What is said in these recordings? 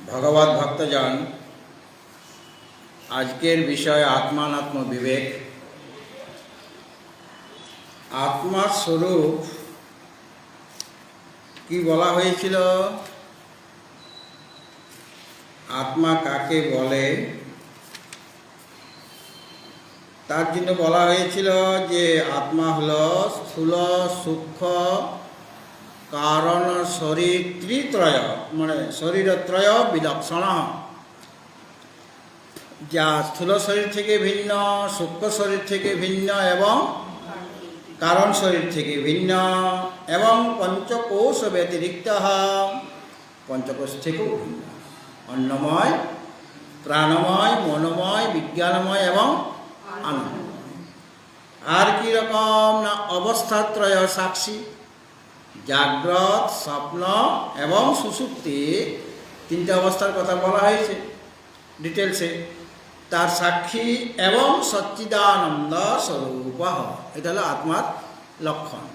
ভগবত ভক্তজন, আজকের বিষয় আত্মানাত্ম বিবেক। আত্মার স্বরূপ কি বলা হয়েছিল? আত্মা কাকে বলে? তার জন্য বলা হয়েছিল যে আত্মা হলো স্থূল সূক্ষ্ম কারণ শরীর ত্রিত্রয়, মানে শরীরত্রয় বিলক্ষণ, যা স্থূল শরীর থেকে ভিন্ন, সূক্ষ্ম শরীর থেকে ভিন্ন এবং কারণ শরীর থেকে ভিন্ন, এবং পঞ্চকোষ ব্যতিরিক্ত, পঞ্চকোষ থেকেও ভিন্ন। অন্নময়, প্রাণময়, মনোময়, বিজ্ঞানময় এবং আনন্দময়। আর কি রকম না অবস্থাত্রয় সাক্ষী, জাগ্রত, স্বপ্ন এবং সুষুপ্তি, তিনটে অবস্থার কথা বলা হয়েছে ডিটেলসে। তার সাক্ষী এবং সচ্চিদানন্দ স্বরূপ, এটা হলো আত্মার লক্ষণ,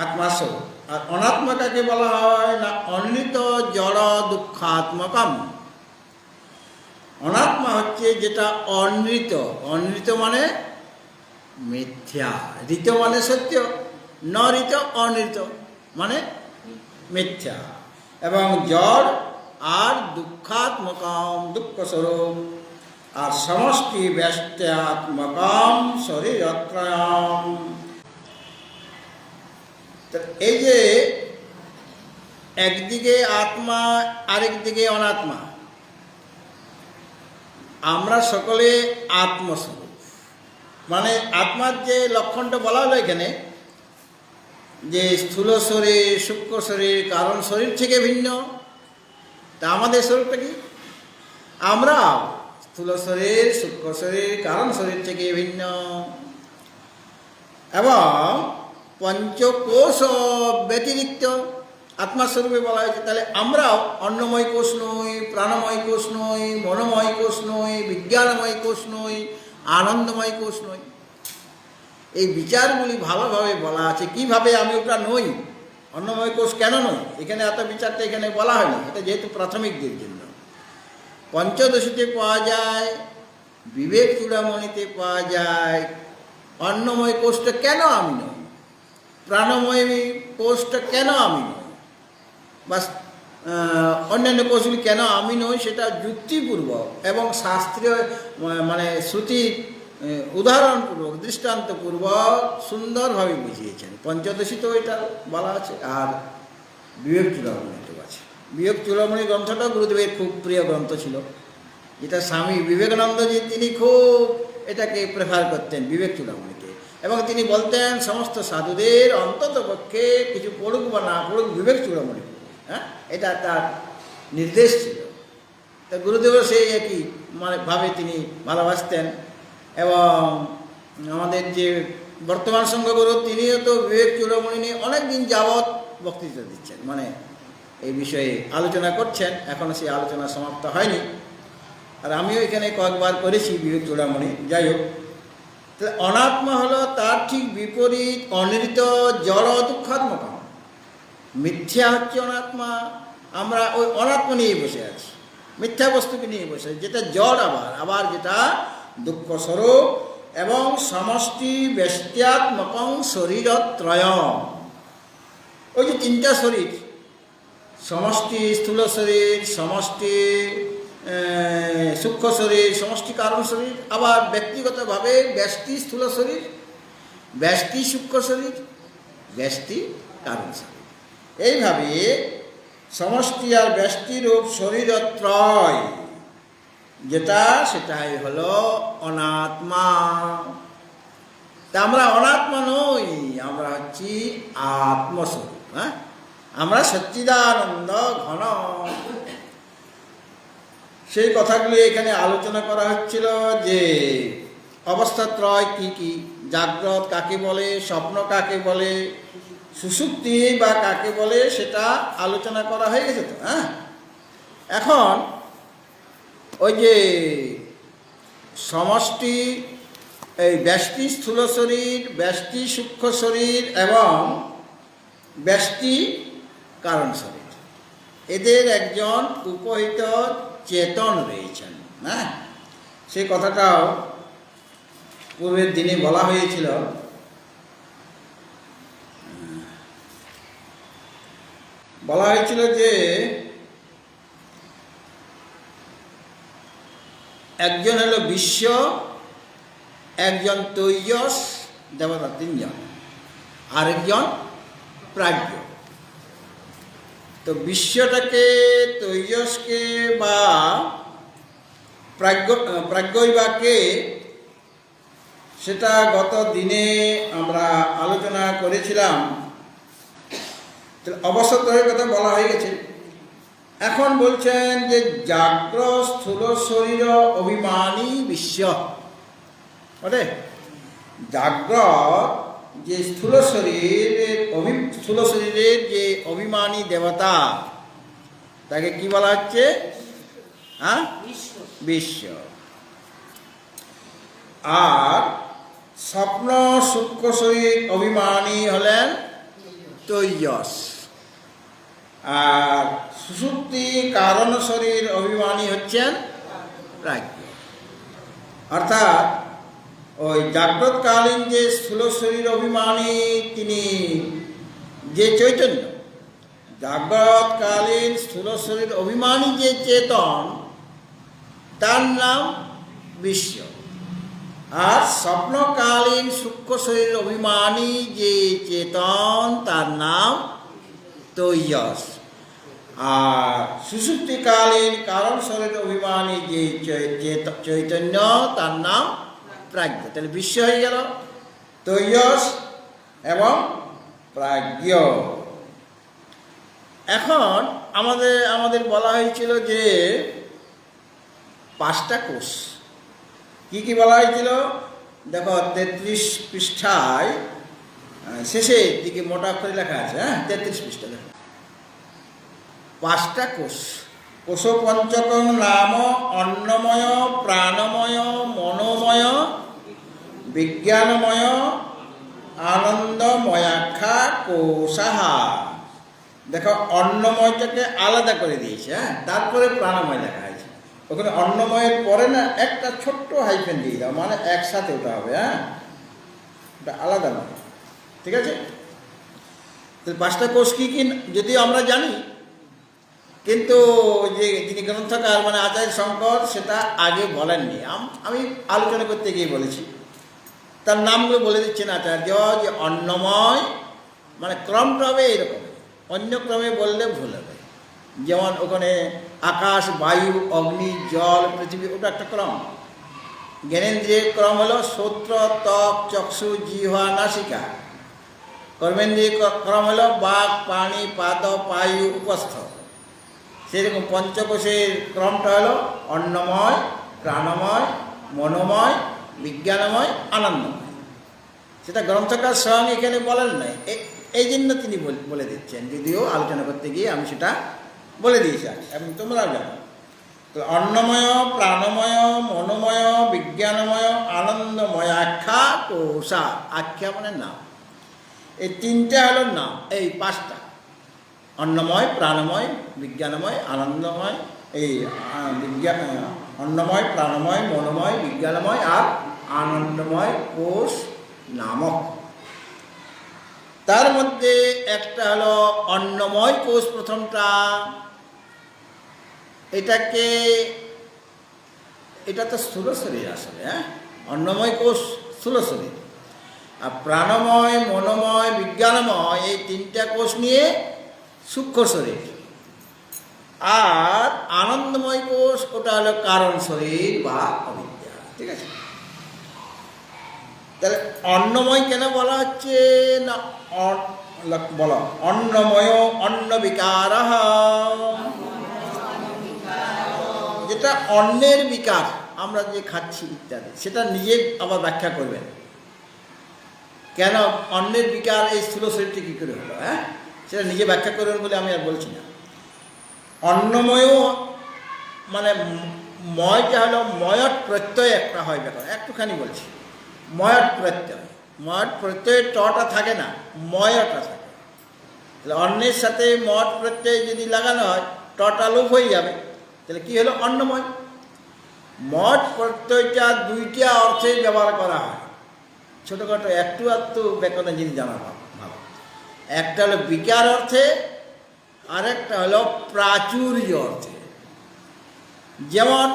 আত্মার স্বরূপ। আর অনাত্মা কাকে বলা হয় না অনৃত জড় দুঃখাত্মকম। অনাত্মা হচ্ছে যেটা অনৃত, অনৃত মানে মিথ্যা, ঋত মানে সত্য, ন ঋত অনৃত মানে মিথ্যা, এবং জড় আর দুঃখাত্মকম, দুঃখ স্বরূপ, আর সমষ্টি ব্যস্তাত্মকম শরীরত্রয়ম। এই যে একদিকে আত্মা আরেকদিকে অনাত্মা, আমরা সকলে আত্মস্বরূপ। মানে আত্মার যে লক্ষণটা বলা হলো এখানে, যে স্থূল শরীর, সূক্ষ্ম শরীর, কারণ শরীর থেকে ভিন্ন। তা আমাদের স্বরূপটা কি? আমরা স্থূল শরীর, সূক্ষ্ম শরীর, কারণ শরীর থেকে ভিন্ন, এবং পঞ্চকোষ ব্যতিরিক্ত আত্মাস্বরূপে বলা হয়েছে। তাহলে আমরাও অন্নময় কোষ নই, প্রাণময় কোষ নই, মনোময় কোষ নই, বিজ্ঞানময় কোষ নই, আনন্দময় কোষ নই। এই বিচারগুলি ভালোভাবে বলা আছে। কিভাবে আমি ওটা নই, অন্নময় কোষ কেন নই, এখানে এত বিচারটা এখানে বলা হয়নি। এটা যেহেতু প্রাথমিকদের জন্য। পঞ্চদশীতে পাওয়া যায়, বিবেক চূড়ামণিতে পাওয়া যায় অন্নময় কোষটা কেন আমি নই, প্রাণময় কোষটা কেন আমি নই, বা অন্যান্য কোষগুলি কেন আমি নই, সেটা যুক্তিপূর্বক এবং শাস্ত্রীয় মানে শ্রুতির উদাহরণপূর্বক, দৃষ্টান্তপূর্বক সুন্দরভাবে বুঝিয়েছেন। পঞ্চদশীতেও এটা বলা আছে, আর বিবেক চূড়ামণিতেও আছে। বিবেক চূড়ামণি গ্রন্থটাও গুরুদেবের খুব প্রিয় গ্রন্থ ছিল, যেটা স্বামী বিবেকানন্দজি তিনি খুব এটাকে প্রেফার করতেন, বিবেক চূড়ামণিকে। এবং তিনি বলতেন সমস্ত সাধুদের অন্তত পক্ষে কিছু পড়ুক বা না পড়ুক, বিবেক চূড়ামণি পড়ুক। হ্যাঁ, এটা তার নির্দেশ ছিল। তা গুরুদেবও সেই একই মানে ভাবে তিনি ভালোবাসতেন। এবং আমাদের যে বর্তমান সংঘগুরু, তিনিও তো বিবেক চূড়ামণি নিয়ে অনেক দিন যাবৎ বক্তৃতা দিচ্ছেন, মানে এই বিষয়ে আলোচনা করছেন। এখনও সেই আলোচনা সমাপ্ত হয়নি, আর আমিও এখানে কয়েকবার করেছি বিবেক চূড়ামণি। যাই হোক, তাহলে অনাত্মা হলো তার ঠিক বিপরীত অনৃত জড় দুঃখাত্মক। মিথ্যা হচ্ছে অনাত্মা। আমরা ওই অনাত্মা নিয়ে বসে আছি, মিথ্যা বস্তুকে নিয়ে বসে আছি, যেটা জড়, আবার যেটা দুঃখ স্বরূপ এবং সমষ্টি ব্যস্তাত্মকং শরীরত্রয়ম। ওই যে তিনটা শরীর, সমষ্টি স্থূল শরীর, সমষ্টি সূক্ষ্ম শরীর, সমষ্টি কারণ শরীর, আবার ব্যক্তিগতভাবে ব্যষ্টি স্থূল শরীর, ব্যষ্টি সূক্ষ্ম শরীর, ব্যষ্টি কারণ শরীর। এইভাবে সমষ্টি আর ব্যষ্টিরূপ শরীরত্রয় যেটা, সেটাই হলো অনাত্মা। তা আমরা অনাত্মা নই, আমরা হচ্ছি আত্মস্বরূপ। হ্যাঁ, আমরা সচ্চিদানন্দ ঘন। সেই কথাগুলি এখানে আলোচনা করা হচ্ছিল, যে অবস্থাত্রয় কি কি, জাগ্রত কাকে বলে, স্বপ্ন কাকে বলে, সুষুপ্তি বা কাকে বলে, সেটা আলোচনা করা হয়ে গেছে তো। হ্যাঁ, এখন ওই যে সমষ্টি, এই ব্যষ্টি স্থূল শরীর, ব্যষ্টি সূক্ষ্ম শরীর এবং ব্যষ্টি কারণ শরীর, এদের একজন উপহিত চেতন রয়েছেন। হ্যাঁ, সেই কথাটাও পূর্বের দিনে বলা হয়েছিল। বলা হয়েছিল যে একজন হলো বিশ্ব, একজন তৈজস দেবতা, তিনজন, আরেকজন প্রাজ্ঞ। তো বিশ্বটাকে, তৈজসকে বা প্রাজ্ঞই বা কে, সেটা গত দিনে আমরা আলোচনা করেছিলাম। অবশ্যই কথা বলা হয়ে গেছে। এখন বলছেন যে জাগ্র স্থূল শরীর অভিমানী বিশ্ব, বটে জাগ্রত যে স্থূল শরীরের যে অভিমানী দেবতা, তাকে কি বলা হচ্ছে? হ্যাঁ, বিশ্ব। আর স্বপ্ন সূক্ষ্ম শরীর অভিমানী হলেন তৈজস। আর সুষুপ্তি কারণ শরীর অভিমানী হচ্ছেন প্রাজ্ঞ। অর্থাৎ ওই জাগ্রতকালীন যে স্থূল শরীর অভিমানী তিনি যে চৈতন্য, জাগ্রতকালীন স্থূল শরীর অভিমানী যে চেতন, তার নাম বিশ্ব। আর স্বপ্নকালীন সূক্ষ্ম শরীর অভিমানী যে চেতন, তার নাম তৈজস। আর সুষুপ্তিকালীন কারণ শরীর অভিমানী যে চৈতন্য, তার নাম প্রাজ্ঞ। তাহলে বিশ্ব হয়ে গেল, তৈজস এবং প্রাজ্ঞ। এখন আমাদের বলা হয়েছিল যে 5টা কোষ। কি কি বলা হয়েছিল? দেখো 33 পৃষ্ঠায় শেষের দিকে মোটা করে লেখা আছে। হ্যাঁ, 33 পৃষ্ঠা দেখো। 5টা কোষ। কোষ পঞ্চকং নাম অন্নময়, প্রাণময়, মনোময়, বিজ্ঞানময়, আনন্দময়াখ্যা কোষাহা। দেখো, অন্নময়টাকে আলাদা করে দিয়েছে। হ্যাঁ, তারপরে প্রাণময় লেখা হয়েছে। ওখানে অন্নময়ের পরে না একটা ছোট্ট হাইফেন দিয়ে দাও, মানে একসাথে ওটা হবে। হ্যাঁ, ওটা আলাদা নয়, ঠিক আছে? তো 5টা কোষ কি কি যদিও আমরা জানি, কিন্তু যে যিনি গ্রন্থকার মানে আচার্য শঙ্কর সেটা আগে বলেননি। আমি আলোচনা করতে গিয়ে বলেছি। তার নামগুলো বলে দিচ্ছেন আচার্য, যে অন্নময় মানে ক্রমটা হবে এরকম, অন্য ক্রমে বললে ভুল হবে। যেমন ওখানে আকাশ, বায়ু, অগ্নি, জল, পৃথিবী, ওটা একটা ক্রম। জ্ঞানেন্দ্রিয়ের ক্রম হলো শ্রোত্র, ত্বক, চক্ষু, জিহ্বা, নাসিকা। কর্মেন্দ্রিয় ক্রম হলো বাক, পানি, পাদ, পায়ু, উপস্থ। সেরকম পঞ্চকোষের ক্রমটা হলো অন্নময়, প্রাণময়, মনোময়, বিজ্ঞানময়, আনন্দময়। সেটা গ্রন্থকার স্বয়ং এখানে বলেন নাই, এই জন্য তিনি বলে দিচ্ছেন। যদিও আলোচনা করতে গিয়ে আমি সেটা বলে দিয়েছি এবং তোমরাও জানো। তো অন্নময়, প্রাণময়, মনোময়, বিজ্ঞানময়, আনন্দময় আখ্যা কোষা। আখ্যা মানে নাম। এই 3টা হলো নাম। এই 5টা অন্নময়, প্রাণময়, বিজ্ঞানময়, আনন্দময়। এই অন্নময়, প্রাণময়, মনোময়, বিজ্ঞানময় আর আনন্দময় কোষ নামক। তার মধ্যে একটা হলো অন্নময় কোষ, প্রথমটা। এটা তো স্থূল শরীর আসলে। হ্যাঁ, অন্নময় কোষ স্থূল শরীর। আর প্রাণময়, মনোময়, বিজ্ঞানময় এই 3টা কোষ নিয়ে সূক্ষ্ম শরীর। আর আনন্দময় কোষ, ওটা হলো কারণ শরীর বা অবিদ্যা। ঠিক আছে? তাহলে অন্নময় কেন বলা হচ্ছে না? বলো, অন্নময় অন্ন বিকার, যেটা অন্নের বিকার, আমরা যে খাচ্ছি ইত্যাদি, সেটা নিজে আবার ব্যাখ্যা করবেন কেন অন্নের বিকার এই স্থূল শরীরটি কী করে হলো। হ্যাঁ, সেটা নিজে ব্যাখ্যা করবেন বলে আমি আর বলছি না। অন্নময় মানে ময়টা হলো ময়ট প্রত্যয় একটা হয়, ব্যাপার একটুখানি বলছি। ময়ট প্রত্যয়, ময়ট প্রত্যয়ের টটা থাকে না, ময়টা থাকে। তাহলে অন্নের সাথে মঠ প্রত্যয় যদি লাগানো হয় টটা লোপ হয়ে যাবে, তাহলে কি হলো? অন্নময়। মঠ প্রত্যয়টা দুইটা অর্থে ব্যবহার করা হয়, ছোটোখাটো একটু আধটু ব্যাকরণের জিনিস জানা ভালো। একটা হলো বিকার অর্থে, আর একটা হলো প্রাচুর্য অর্থে। যেমন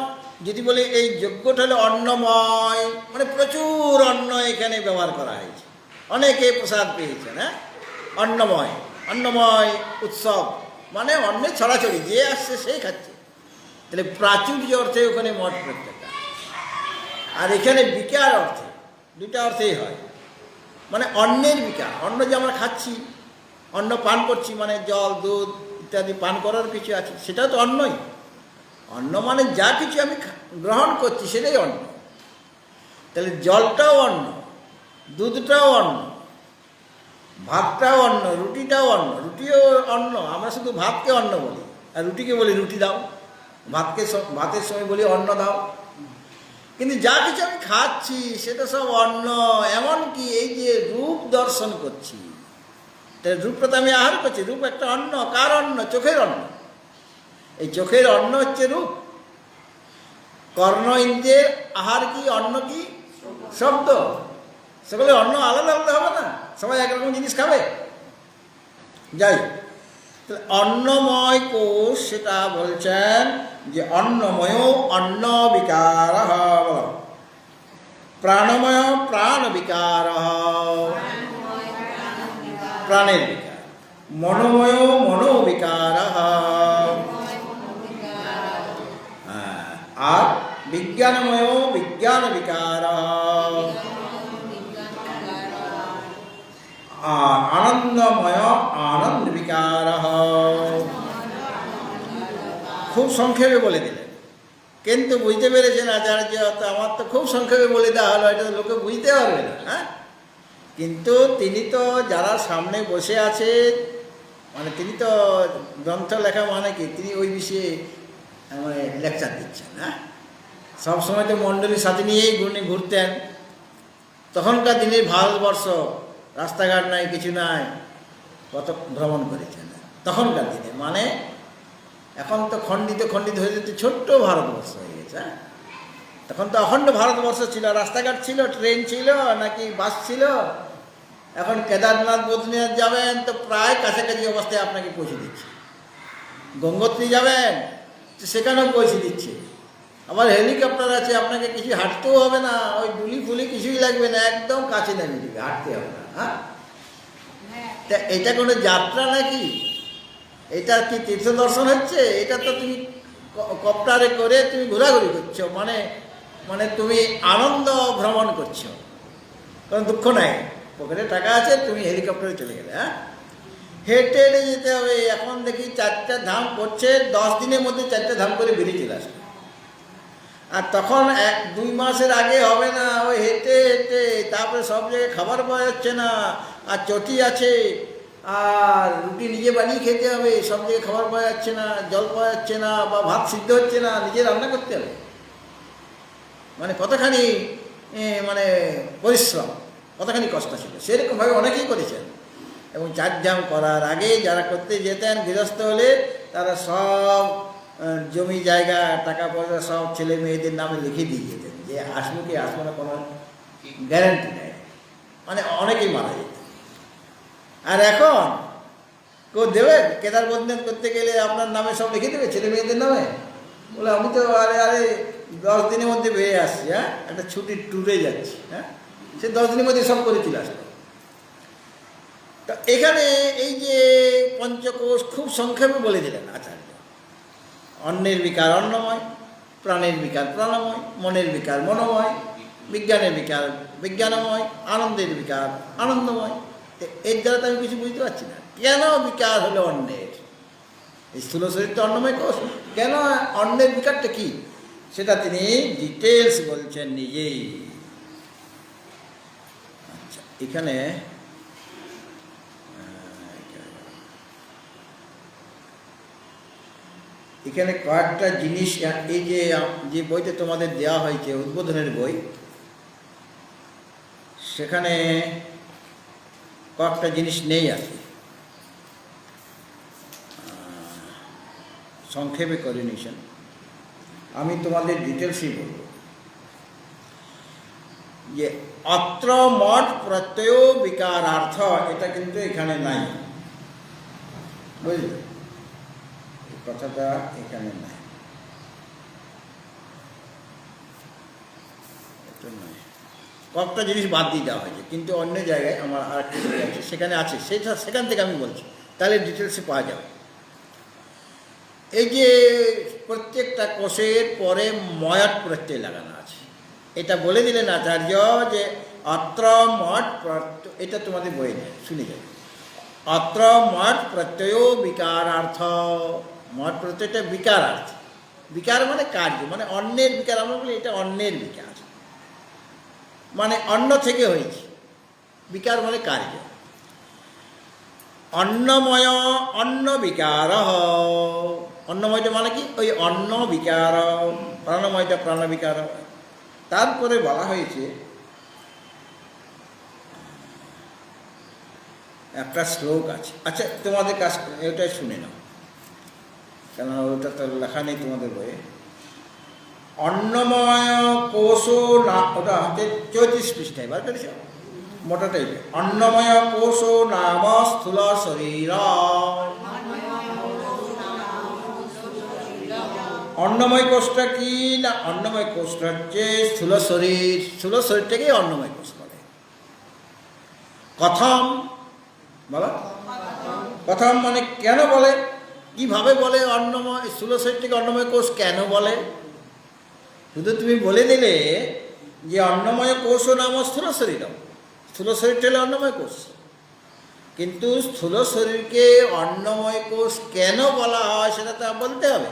যদি বলি এই যজ্ঞটা হলো অন্নময়, মানে প্রচুর অন্ন এখানে ব্যবহার করা হয়েছে, অনেকে প্রসাদ পেয়েছেন। হ্যাঁ, অন্নময়, অন্নময় উৎসব মানে অন্নে ছড়াছড়ি, যে আসছে সেই খাচ্ছে। তাহলে প্রাচুর্য অর্থে ওখানে মঠ প্রত্যেকটা। আর এখানে বিকার অর্থে, দুটা অর্থেই হয়, মানে অন্নের বিকার। অন্ন যে আমরা খাচ্ছি, অন্ন পান করছি, মানে জল দুধ ইত্যাদি পান করার কিছু আছে, সেটাও তো অন্নই। অন্ন মানে যা কিছু আমি গ্রহণ করছি সেটাই অন্ন। তাহলে জলটাও অন্ন, দুধটাও অন্ন, ভাতটাও অন্ন, রুটিটাও অন্ন। রুটিও অন্ন, আমরা শুধু ভাতকে অন্ন বলি, আর রুটিকে বলি রুটি দাও, ভাতের সময় বলি অন্ন দাও। কিন্তু যা কিছু আমি খাচ্ছি সেটা সব অন্ন। এমনকি এই যে রূপ দর্শন করছি, রূপটা তো আমি আহার করছি, রূপ একটা অন্ন। কার অন্ন? চোখের অন্ন। এই চোখের অন্ন হচ্ছে রূপ। কর্ণ ইন্দ্রিয়ের আহার কি? অন্ন কি? শব্দ। সকলে অন্ন আলাদা আলাদা হবে না, সবাই একরকম জিনিস খাবে। যাই, অন্নময় কোষ, সেটা বলছেন যে অন্নময় অন্ন বিকার, প্রাণময় প্রাণ বিকার, প্রাণের বিকার, মনোময় মনোবিকার, আর বিজ্ঞানময় বিজ্ঞান বিকার, আর আনন্দময় আনন্দ বিকার। খুব সংক্ষেপে বলে দিলেন, কিন্তু বুঝতে পেরেছেন আচার্য, তো আমার তো খুব সংক্ষেপে বলে দেওয়া হলো, এটা তো লোকে বুঝতে পারবে না। হ্যাঁ, কিন্তু তিনি তো যারা সামনে বসে আছে, মানে তিনি তো গ্রন্থ লেখা মানে কি, তিনি ওই বিষয়ে মানে লেকচার দিচ্ছেন। হ্যাঁ, সবসময় তো মণ্ডলীর সাথে নিয়েই ঘুরতেন। তখনকার দিনের ভারতবর্ষ, রাস্তাঘাট নাই, কিছু নাই, কত ভ্রমণ করেছেন তখনকার দিনে। মানে এখন তো খণ্ডিত খণ্ডিত হয়ে যেতে ছোট্ট ভারতবর্ষ হয়ে গেছে। তখন তো অখণ্ড ভারতবর্ষ ছিল, রাস্তাঘাট ছিল, ট্রেন ছিল, নাকি বাস ছিল। এখন কেদারনাথ বদ্রীনাথ যাবেন তো প্রায় কাছাকাছি অবস্থায় আপনাকে পৌঁছে দিচ্ছে। গঙ্গোত্রী যাবেন সেখানেও পৌঁছে দিচ্ছে। আবার হেলিকপ্টার আছে, আপনাকে কিছু হাঁটতেও হবে না, ওই ডুলি ফুলি কিছুই লাগবে না, একদম কাছে নেমে দিবে, হাঁটতে হবে না। হ্যাঁ, তা এটা কোনো যাত্রা নাকি? এটা কি তীর্থ দর্শন হচ্ছে? এটা তো তুমি কপ্টারে করে তুমি ঘোরাঘুরি করছো, মানে মানে তুমি আনন্দ ভ্রমণ করছো, কারণ দুঃখ নাই, পকেটে টাকা আছে, তুমি হেলিকপ্টারে চলে গেলে। হ্যাঁ, হেঁটে হেঁটে যেতে হবে। এখন দেখি 4টা ধাম করছে, 10 দিনের মধ্যে 4টা ধাম করে বেরিয়ে চলে আসবে। আর তখন 1-2 মাসের আগে হবে না, ওই হেঁটে হেঁটে তারপরে সব জায়গায় খাবার পাওয়া যাচ্ছে না, আর চটি আছে, আর রুটি নিজে বানিয়ে খেতে হবে, সব জায়গায় খাবার পাওয়া যাচ্ছে না, জল পাওয়া যাচ্ছে না, বা ভাত সিদ্ধ হচ্ছে না, নিজে রান্না করতে হবে। মানে কতখানি মানে পরিশ্রম, কতখানি কষ্ট ছিল। সেরকমভাবে অনেকেই করেছেন। এবং 4 ধাম করার আগে যারা করতে যেতেন গৃহস্থ হলে, তারা সব জমি জায়গা টাকা পয়সা সব ছেলে মেয়েদের নামে লিখে দিয়ে যেতেন, যে আসবো কি আসবো না কোনো গ্যারান্টি নেই। মানে অনেকেই মারা যেত। আর এখন কেউ দেবে? কেদার বদ্রীনাথ করতে গেলে আপনার নামে সব লিখে দেবে ছেলে মেয়েদের নামে? বলে আমি তো আরে 10 দিনের মধ্যে বেরিয়ে আসছি। হ্যাঁ, একটা ছুটির ট্যুরে যাচ্ছি। হ্যাঁ, সে 10 দিনের মধ্যে সব করে চলে আসলো। তো এখানে এই যে পঞ্চকোষ খুব সংক্ষেপে বলে দিলেন আচার্য। অন্নের বিকার অন্নময়, প্রাণের বিকার প্রাণময়, মনের বিকার মনোময়, বিজ্ঞানের বিকার বিজ্ঞানময়, আনন্দের বিকার আনন্দময়। এর দ্বারা তো আমি কিছু বুঝতে পারছি না, কেন বিকার হলো অন্নের? এই স্থূল শরীর তো অন্নময় কোষ, কেন অন্নের বিকারটা কি সেটা তিনি ডিটেলস বলছেন নিজেই। আচ্ছা, এখানে এখানে কয়েকটা জিনিস, এই যে বইতে তোমাদের দেওয়া হয়েছে উদ্বোধনের বই, সেখানে কয়েকটা জিনিস নেই আর কি। সংক্ষেপে করে নিয়েছেন, আমি তোমাদের ডিটেলসই বলব যে অত্র মঠ প্রত্যয় বিকারার্থ, এটা কিন্তু এখানে নাই, বুঝলে, এই কথাটা এখানে নাই, এটা নয়। কয়েকটা জিনিস বাদ দিয়ে দেওয়া হয়েছে, কিন্তু অন্য জায়গায় আমার আর একটা আছে, সেখানে আছে, সেখান থেকে আমি বলছি, তাহলে ডিটেলসে পাওয়া যাবে। এই যে প্রত্যেকটা কোষের পরে ময়ট প্রত্যয় লাগানো আছে, এটা বলে দিলেন আচার্য যে অত্র মঠ প্রত্যয়, এটা তোমাদের বই নেই, শুনে যাবে। অত্র মঠ প্রত্যয় বিকারার্থ, মঠ প্রত্যয়টা বিকারার্থ, বিকার মানে কার্য, মানে অন্যের বিকার, আমরা বলি এটা অন্যের বিকার, মানে অন্ন থেকে হয়েছে, বিকার মানে কার্য। অন্নময় অন্ন বিকার, অন্নময়টা মানে কি, ওই অন্ন বিকার, প্রাণময়টা প্রাণ বিকার। তারপরে বলা হয়েছে একটা শ্লোক আছে, আচ্ছা তোমাদের কাছ ওটাই শুনে নাও, কেন ওটা তো লেখা নেই তোমাদের বইয়ে। অন্নময় কোষ না, ওটা হচ্ছে 34 পৃষ্ঠায়, বার করেছ মোটাটাই। অন্নময় কোষ নাম স্থূল শরীর, অন্নময় কোষটা কি না, অন্নময় কোষটা হচ্ছে স্থূল শরীর, স্থূল শরীরটাকেই অন্নময় কোষ বলে। কথম বলো, কথম মানে কেন বলে, কিভাবে বলে অন্নময়, স্থূল শরীরটাকে অন্নময় কোষ কেন বলে? শুধু তুমি বলে দিলে যে অন্নময় কোষ নাম স্থূল শরীরম, স্থূল শরীরটা হলে অন্নময় কোষ, কিন্তু স্থূল শরীরকে অন্নময় কোষ কেন বলা হয় সেটা তো বলতে হবে।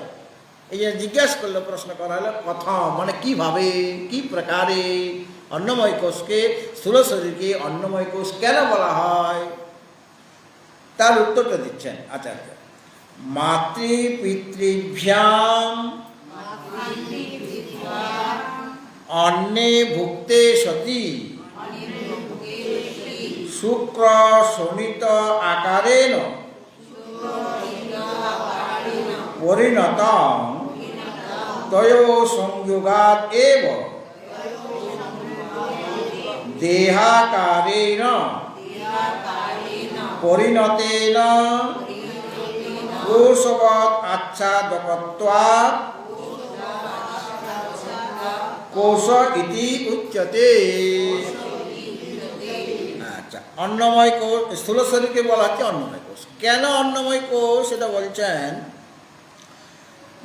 এই যে জিজ্ঞাসা করলো, প্রশ্ন করা হলো, প্রথম মানে কিভাবে, কি প্রকারে অন্নময় কোষকে, স্থূল শরীরকে অন্নময় কোষ কেন বলা হয়, তার উত্তরটা দিচ্ছেন আচার্য। মাতৃ পিতৃভ্যাম অন্নে ভুক্তে সতি শুক্র শোণিত আকারেণ পরিণতং তয়ো সংযোগাৎ এব দেহাকারেণ পরিণতেন কোষবৎ আচ্ছাদকত্বাৎ কোষ ইতি উচ্যতে। আচ্ছা, অন্নময় কোষ, স্থূল শরীরকে বলা হচ্ছে অন্নময় কোষ। কেন অন্নময় কোষ সেটা বলছেন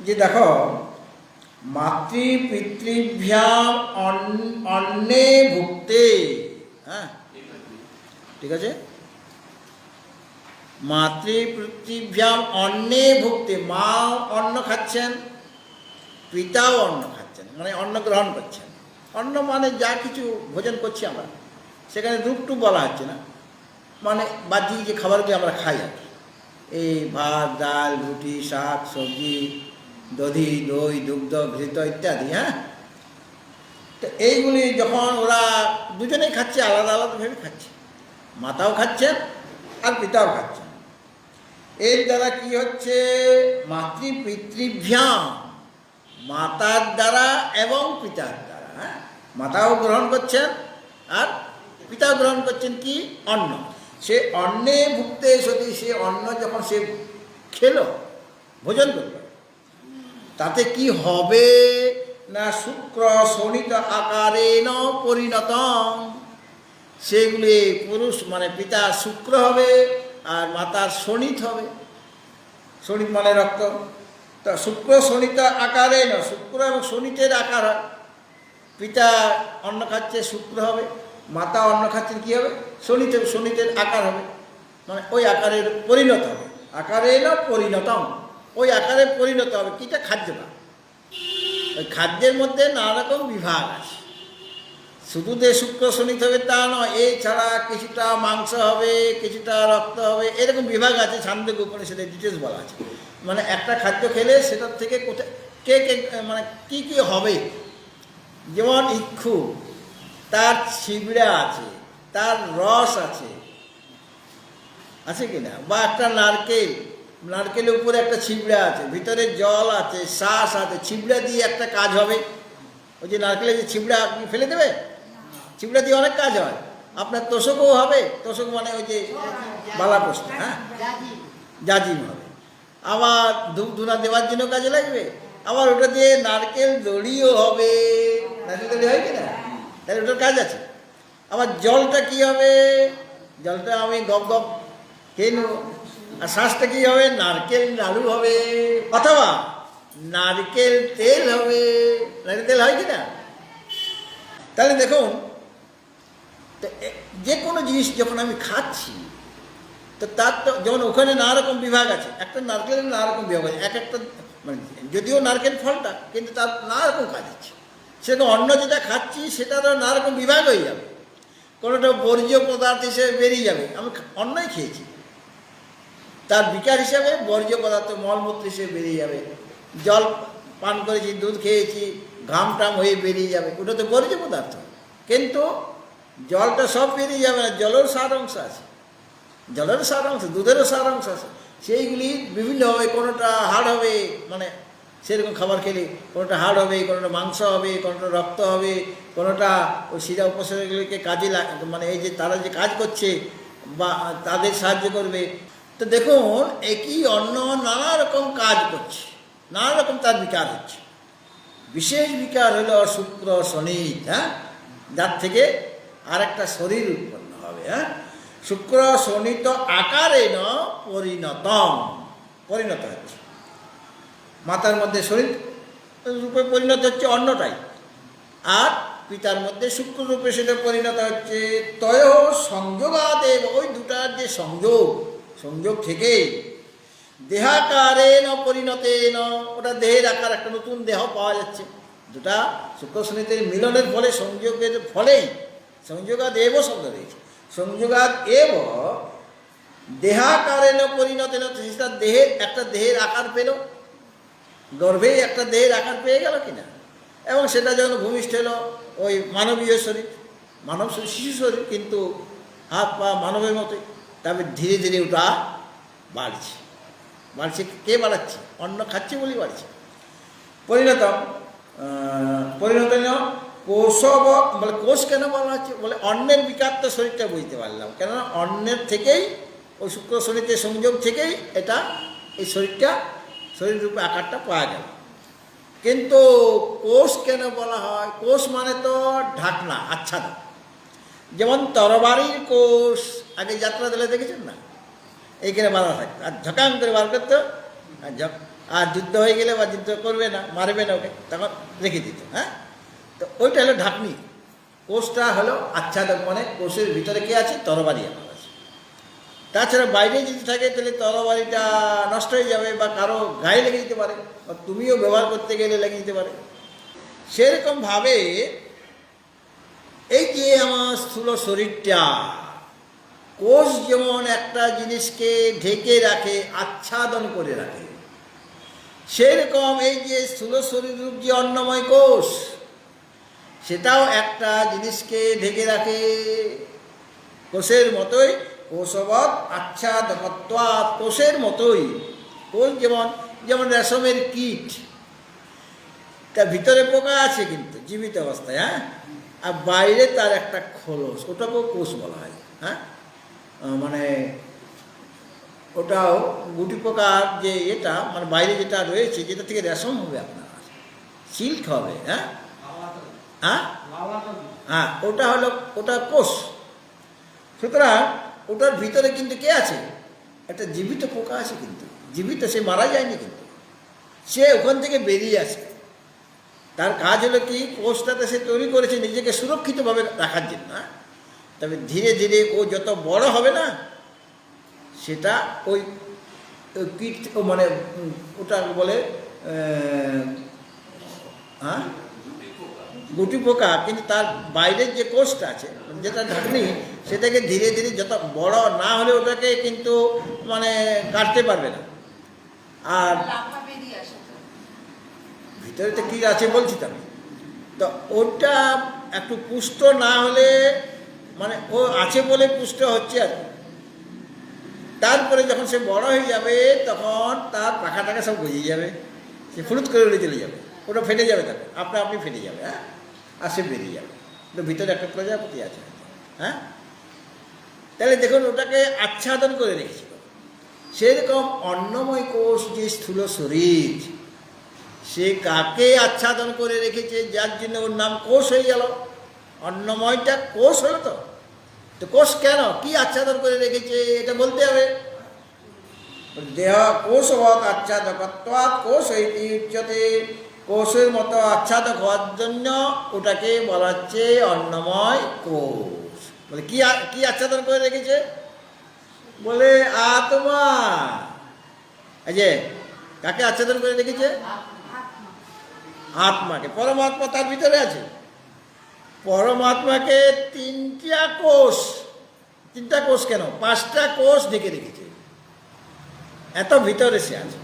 যে দেখো, মাতৃ পিতৃভ্যাম অন্নে ভুক্তে, হ্যাঁ ঠিক আছে, মাতৃ পিতৃভ্যাম অন্নে ভুক্তে, মা অন্ন খাচ্ছেন, পিতাও অন্ন খাচ্ছেন, মানে অন্ন গ্রহণ করছেন। অন্ন মানে যা কিছু ভোজন করছি আমরা, সেখানে রূপটুপ বলা হচ্ছে না, মানে বাহ্যিক যে খাবারগুলি আমরা খাই আর কি, এই ভাত ডাল রুটি শাক সবজি দধি দই দুগ্ধ ঘৃত ইত্যাদি, হ্যাঁ। তো এইগুলি যখন ওরা দুজনেই খাচ্ছে, আলাদা আলাদাভাবে খাচ্ছে, মাতাও খাচ্ছেন আর পিতাও খাচ্ছেন। এর দ্বারা কি হচ্ছে, মাতৃ পিতৃভ্যাম, মাতার দ্বারা এবং পিতার দ্বারা, হ্যাঁ, মাতাও গ্রহণ করছেন আর পিতাও গ্রহণ করছেন কি, অন্ন। সে অন্নে ভুক্তে সতী, সে অন্ন যখন সে খেলো, ভোজন করল, তাতে কি হবে না, শুক্র শোণিত আকারেণ পরিণতং, সেগুলি পুরুষ মানে পিতা শুক্র হবে আর মাতার শোণিত হবে, শোণিত মানে রক্ত। তা শুক্র শোণিত আকারেণ, শুক্র এবং শোণিতের আকার হয়, পিতা অন্ন খাচ্ছে শুক্র হবে, মাতা অন্ন খাচ্ছেন কী হবে, শোণিত, শোণিতের আকার হবে, মানে ওই আকারের পরিণত হবে, আকারেণ পরিণতম, ওই আকারে পরিণত হবে। কিটা, খাদ্যটা। ওই খাদ্যের মধ্যে নানা রকম বিভাগ আছে, শুধু যে শুক্র শোণিত হবে তা নয়, এছাড়া কিছুটা মাংস হবে, কিছুটা রক্ত হবে, এরকম বিভাগ আছে। ছান্দোগ্য উপনিষদে ডিটেলস বলা আছে, মানে একটা খাদ্য খেলে সেটার থেকে কোথায় কে কে মানে কি কি হবে। যেমন ইক্ষু, তার ছিবড়া আছে, তার রস আছে, আছে কি না, বা একটা নারকেল নারকেলের উপরে একটা ছিবড়া আছে, ভিতরে জল আছে, শ্বাস আছে, ছিবড়া দিয়ে একটা কাজ হবে। ওই যে নারকেলের যে ছিবড়া আপনি ফেলে দেবে, ছিবড়া দিয়ে অনেক কাজ হয়। আপনার তোষকও হবে, তোষক মানে ওই যে বালা প্রশ্ন, হ্যাঁ, জাজিম হবে। আবার ধূপ ধুনা দেওয়ার জন্য কাজে লাগবে। আবার ওটা দিয়ে নারকেল দড়িও হবে, নারকেল দড়ি হয় কিনা, তাহলে ওটার কাজ আছে। আবার জলটা কি হবে, জলটা আমি গপ গপ খেয়ে নেব। আর শ্বাসটা কি হবে, নারকেল নাড়ু হবে, অথবা নারকেল তেল হবে। নারকেল তেল হয় কিনা? তাহলে দেখুন, যে কোনো জিনিস যখন আমি খাচ্ছি, তো তার তো যেমন ওখানে নানা রকম বিভাগ আছে, একটা নারকেলের নানা রকম বিভাগ আছে, এক একটা মানে যদিও নারকেল ফলটা, কিন্তু তার নানা রকম কাজ আছে। সেরকম অন্য যেটা খাচ্ছি সেটা তো নানা রকম বিভাগ হয়ে যাবে। কোনোটা বর্জ্য পদার্থ হিসেবে বেরিয়ে যাবে, আমি অন্যই খেয়েছি, তার বিকার হিসাবে বর্জ্য পদার্থ মলমূত্র হিসেবে বেরিয়ে যাবে। জল পান করেছি, দুধ খেয়েছি, ঘাম টাম হয়ে বেরিয়ে যাবে, ওটা তো বর্জ্য পদার্থ। কিন্তু জলটা সব বেরিয়ে যাবে না, জলের সার অংশ আছে, জলের সার অংশ, দুধেরও সার অংশ আছে। সেইগুলি বিভিন্ন হবে, কোনোটা হাড় হবে, মানে সেরকম খাবার খেলে কোনোটা হাড় হবে, কোনোটা মাংস হবে, কোনোটা রক্ত হবে, কোনোটা ওই শিরা উপশিরাগুলিকে কাজে মানে এই যে তারা যে কাজ করছে বা তাদের সাহায্য করবে। তো দেখুন, একই অন্ন নানা রকম কাজ করছে, নানা রকম তার বিকার হচ্ছে। বিশেষ বিকার হলো শুক্র শনি, হ্যাঁ, যার থেকে আরেকটা শরীর উৎপন্ন হবে। হ্যাঁ, শুক্র শনি তো আকারে ন পরিণতম, পরিণত হচ্ছে, মাতার মধ্যে শরীর রূপে পরিণত হচ্ছে অন্নটাই, আর পিতার মধ্যে শুক্র রূপে সেটা পরিণত হচ্ছে। তয় সংযোগাদেব, ওই দুটার যে সংযোগ, সংযোগ থেকেই দেহাকারে ন পরিণতে ন, ওটা দেহের আকার, একটা নতুন দেহ পাওয়া যাচ্ছে। দুটা শুক্র শনিতে মিলনের ফলে, সংযোগের ফলেই, সংযোগাদ এব শব্দ রয়েছে, সংযোগাদ এব দেহাকারে ন পরিণতে ন, সেটা দেহের একটা দেহের আকার পেল, গর্ভেই একটা দেহের আকার পেয়ে গেল কিনা। এবং সেটা যখন ভূমিষ্ঠ হলো ওই মানবীয় শরীর, মানব শরীর, শিশু শরীর, কিন্তু হাত পা মানবের মতোই। তবে ধীরে ধীরে ওটা বাড়ছে, বাড়ছে। কে বাড়াচ্ছে? অন্ন খাচ্ছে বলেই বাড়ছে। পরিণতম, পরিণত কোষ, বলে কোষ কেন বলা হচ্ছে, বলে অন্নের বিকার তো শরীরটা বুঝতে পারলাম, কেননা অন্নের থেকেই, ওই শুক্র শরীরের সংযোগ থেকেই এটা, এই শরীরটা, শরীর রূপে আকারটা পাওয়া গেল। কিন্তু কোষ কেন বলা হয়? কোষ মানে তো ঢাকনা, আচ্ছাদন। যেমন তরবারির কোষ, আগে যাত্রা দিলে দেখেছেন না, এইখানে বাধা থাকতো, আর ঝকাং করে বার করতো, আর যুদ্ধ হয়ে গেলে বা যুদ্ধ করবে না, মারবে না ওকে, তখন রেখে দিত। হ্যাঁ, তো ওইটা হলো ঢাকনি। কোষটা হলো আচ্ছাদন, মানে কোষের ভিতরে কে আছে? তরবারি আমার আছে। তাছাড়া বাইরে যদি থাকে তাহলে তরবারিটা নষ্ট হয়ে যাবে, বা কারো গায়ে লেগে যেতে পারে, বা তুমিও ব্যবহার করতে গেলে লেগে যেতে পারে। সেরকমভাবে এই যে আমার স্থূল শরীরটা, কোষ যেমন একটা জিনিসকে ঢেকে রাখে, আচ্ছাদন করে রাখে, সেরকম এই যে স্থূল শরীর রূপ যে অন্নময় কোষ, সেটাও একটা জিনিসকে ঢেকে রাখে কোষের মতোই। কোষবৎ আচ্ছাদকত্বাৎ, কোষের মতোই। কোষ যেমন, যেমন রেশমের কীট, তার ভিতরে পোকা আছে কিন্তু জীবিত অবস্থায়, হ্যাঁ, আর বাইরে তার একটা খোলস, ওটাকেও কোষ বলা হয়। হ্যাঁ, মানে ওটাও গুটি পোকার যে এটা, মানে বাইরে যেটা রয়েছে, যেটা থেকে রেশম হবে আপনার, সিল্ক হবে। হ্যাঁ, হ্যাঁ, হ্যাঁ, ওটা হলো, ওটা কোষ। সুতরাং ওটার ভিতরে কিন্তু কে আছে? একটা জীবিত পোকা আছে, কিন্তু জীবিত, সে মারা যায়নি, কিন্তু সে ওখান থেকে বেরিয়ে আসে। তার কাজ হলো কি, কোষটাতে সে তৈরি করেছে নিজেকে সুরক্ষিতভাবে রাখার জন্য। তবে ধীরে ধীরে ও যত বড় হবে না, সেটা ওই কীট, মানে ওটা বলে হ্যাঁ গুটি পোকা, কিন্তু তার বাইরের যে কোষটা আছে, যেটা ঢাকনি, সেটাকে ধীরে ধীরে যত বড় না হলে ওটাকে কিন্তু মানে কাটতে পারবে না। আর ভিতরে তো কী আছে বলছি তো আমি, তো ওটা একটু পুষ্ট না হলে, মানে ও আছে বলে পুষ্ট হচ্ছে আর কি। তারপরে যখন সে বড় হয়ে যাবে তখন তার পাখা টাকা সব গজিয়ে যাবে, সে ফুরুত করে উড়ে চলে যাবে, ওটা ফেটে যাবে, তাকে আপনা আপনি ফেটে যাবে, হ্যাঁ, আর সে বেরিয়ে যাবে। তো ভিতরে একটা প্রজাপতি আছে, হ্যাঁ। তাহলে দেখুন ওটাকে আচ্ছাদন করে রেখেছিল। সেরকম অন্নময় কোষ যে স্থূল শরীর, সে কাকে আচ্ছাদন করে রেখেছে, যার জন্য ওর নাম কোষ হয়ে গেল। অন্নময়টা কোষ হলো তো, তো কোষ কেন, কি আচ্ছাদন করে রেখেছে এটা বলতে হবে। দেহ কোষবৎ আচ্ছাদকত্বাৎ কোষ ইতি উচ্যতে, কোষের মতো আচ্ছাদক হওয়ার জন্য ওটাকে বলা হচ্ছে অন্নময় কোষ। বলে কি আচ্ছাদন করে রেখেছে, বলে আত্মা। এই যে কাকে আচ্ছাদন করে রেখেছে, আত্মাকে। পরমাত্মা তার ভিতরে আছে। পরমাত্মাকে তিনটা কোষ কেন, 5টা কোষ ঢেকে রেখেছে, এত ভিতরে সে আছে।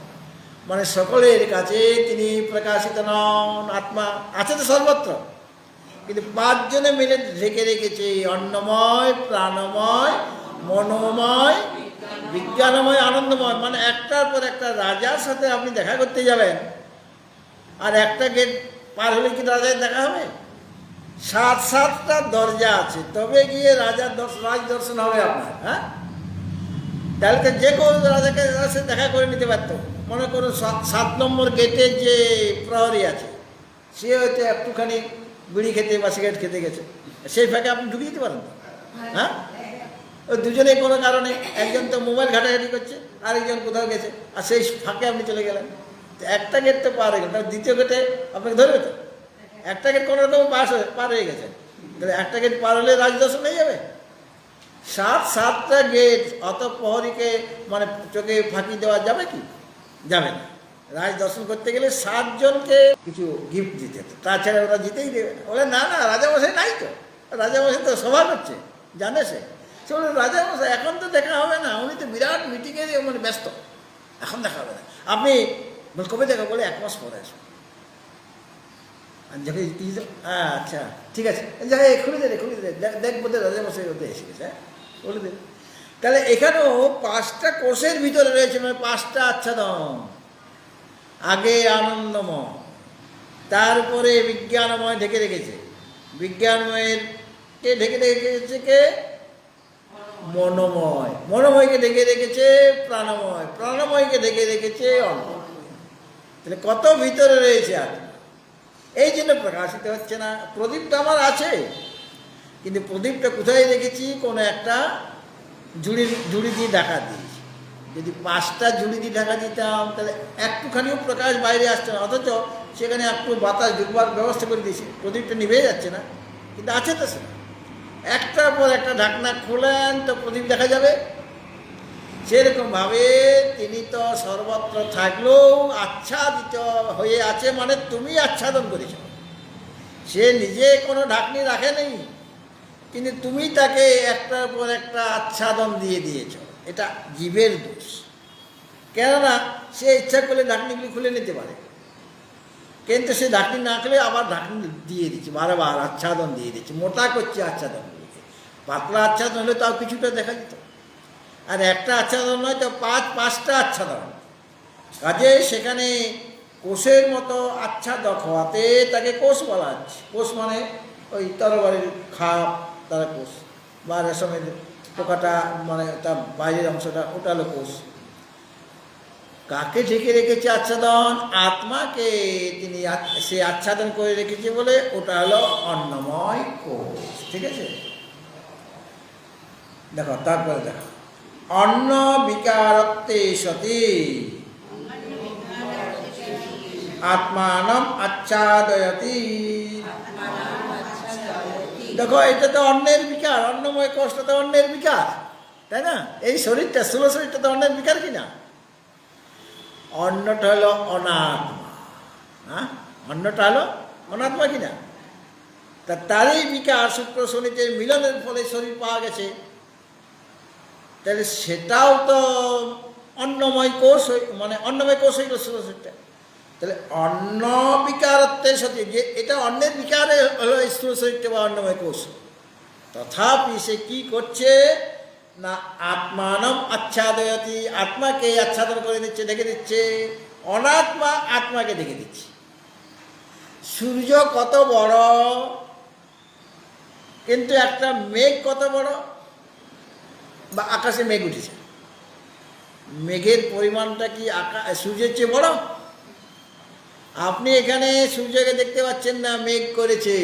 মানে সকলের কাছে তিনি প্রকাশিত নন, আত্মা আছে তো সর্বত্র, কিন্তু 5 জনে মিলে ঢেকে রেখেছে। অন্নময়, প্রাণময়, মনোময়, বিজ্ঞানময়, আনন্দময়। মানে একটার পর একটা রাজার সাথে আপনি দেখা করতে যাবেন, আর একটা গেট পার হলে কি রাজার দেখা হবে? 7টা দরজা আছে, তবে গিয়ে রাজ দর্শন হবে আপনার, হ্যাঁ। তাহলে তো যে কোনো রাজাকে সে দেখা করে নিতে পারতো। মনে করুন 7 নম্বর গেটের যে প্রহরী আছে, সে হয়তো একটুখানি বিড়ি খেতে বা সিগারেট খেতে গেছে, সেই ফাঁকে আপনি ঢুকিয়ে দিতে পারেন, হ্যাঁ। ওই দুজনে কোনো কারণে, একজন তো মোবাইল ঘাটাঘাটি করছে, আরেকজন কোথাও গেছে, আর সেই ফাঁকে আপনি চলে গেলেন। তো একটা গেট তো পার হয়ে গেল, তার দ্বিতীয় গেটে আপনাকে ধরবে তো। একটা গেট কোনো রকম পার হয়ে গেছে, তাহলে একটা গেট পার হলে রাজদর্শন হয়ে যাবে। 7টা গেট, অত প্রহরীকে মানে চোখে ফাঁকি দেওয়া যাবে কি? যাবে না। রাজ দর্শন করতে গেলে 7 জনকে কিছু গিফট দিতে, তাছাড়া ওরা জিতেই দেবে না। বলে না না, রাজামশাই নাই তো, রাজামশাই তো সভা করছে, জানে সে। সে বলে রাজামশাই এখন তো দেখা হবে না, উনি তো বিরাট মিটিংয়ে মানে ব্যস্ত, এখন দেখা হবে না। আপনি কবে দেখা, বলে 1 মাস পরে আসুন। যখন আচ্ছা ঠিক আছে, যাই খুলে দে দেখবো রাজামশাই ওতে এসে গেছে, হ্যাঁ, বলে দেবে। তাহলে এখানেও 5টা কোষের ভিতরে রয়েছে, মানে 5টা আচ্ছাদন। আগে আনন্দময়, তারপরে বিজ্ঞানময় ঢেকে রেখেছে, বিজ্ঞানময়ের কে ঢেকে রেখেছে কে, মনোময়, মনোময়কে ঢেকে রেখেছে প্রাণময়, প্রাণময়কে ঢেকে রেখেছে অন্ন। তাহলে কত ভিতরে রয়েছে আত্মা, এই জন্য প্রকাশিত হচ্ছে না। প্রদীপটা আমার আছে, কিন্তু প্রদীপটা কোথায় রেখেছি, কোনো একটা ঝুড়ি দিয়ে ঢাকা দিয়েছি। যদি 5টা ঝুড়ি দিয়ে ঢাকা দিতাম তাহলে একটুখানিও প্রকাশ বাইরে আসছে না, অথচ সেখানে একটু বাতাস ঢুকবার ব্যবস্থা করে দিয়েছি, প্রদীপটা নিভে যাচ্ছে না, কিন্তু আছে তো সেটা। একটার পর একটা ঢাকনা খোলেন তো প্রদীপ দেখা যাবে। সেরকমভাবে তিনি তো সর্বত্র থাকলেও আচ্ছাদিত হয়ে আছে, মানে তুমি আচ্ছাদন করেছ। সে নিজে কোনো ঢাকনি রাখে নেই, কিন্তু তুমি তাকে একটার পর একটা আচ্ছাদন দিয়ে দিয়েছ। এটা জীবের দোষ, কেননা সে ইচ্ছা করলে ঢাকনিগুলি খুলে নিতে পারে, কিন্তু সে ঢাকনি না খুলে আবার ঢাকনি দিয়ে দিচ্ছে, বারবার আচ্ছাদন দিয়ে দিচ্ছে, মোটা করছে আচ্ছাদনগুলিকে। পাতলা আচ্ছাদন হলে তাও কিছুটা দেখা যেত, আর একটা আচ্ছাদন নয় তো 5টা আচ্ছাদন। কাজে সেখানে কোষের মতো আচ্ছাদক হওয়াতে তাকে কোষ বলা হচ্ছে। কোষ মানে ওই তরবারির খাপ, তারা কোষ, বা রেশমের পোকাটা মানে তার বাইরের অংশটা, ওটা হলো কোষ। কাকে ঢেকে রেখেছে আচ্ছাদন, আত্মাকে তিনি সে আচ্ছাদন করে রেখেছে বলে ওটা হলো অন্নময় কোষ। ঠিক আছে, দেখো তারপরে দেখো, অন্ন বিকারত্বে সতি আত্মানম আচ্ছাদয়তি। দেখো এটা তো অন্যের বিকার, অন্নময় কোষটা তো অন্যের বিকার, তাই না? এই শরীরটা, স্থূল শরীরটা তো অন্যের বিকার কিনা? অন্নটা হলো অনাত্মা, হ্যাঁ, অন্নটা হলো অনাত্মা কিনা? তারই বিকার শুক্র শনিতে মিলনের ফলে শরীর পাওয়া গেছে। তাহলে সেটাও তো অন্নময় কোষ, মানে অন্নময় কোষ হইল স্থূল শরীরটা। তাহলে অন্ন বিকারত্বের সাথে যে এটা অন্যের বিকারে হলো স্থূল শরীরটা বা অন্নময় কোষ, তথাপি সে কি করছে না আত্মানম আচ্ছাদয়তি, আত্মাকে আচ্ছাদন করে দিচ্ছে, ঢেকে দিচ্ছে। অনাত্মা আত্মাকে ঢেকে দিচ্ছে। সূর্য কত বড়, কিন্তু একটা মেঘ কত বড়, বা আকাশে মেঘ উঠেছে, মেঘের পরিমাণটা কি সূর্যের চেয়ে বড়? আপনি এখানে সূর্যকে দেখতে পাচ্ছেন না, মেঘ করেছে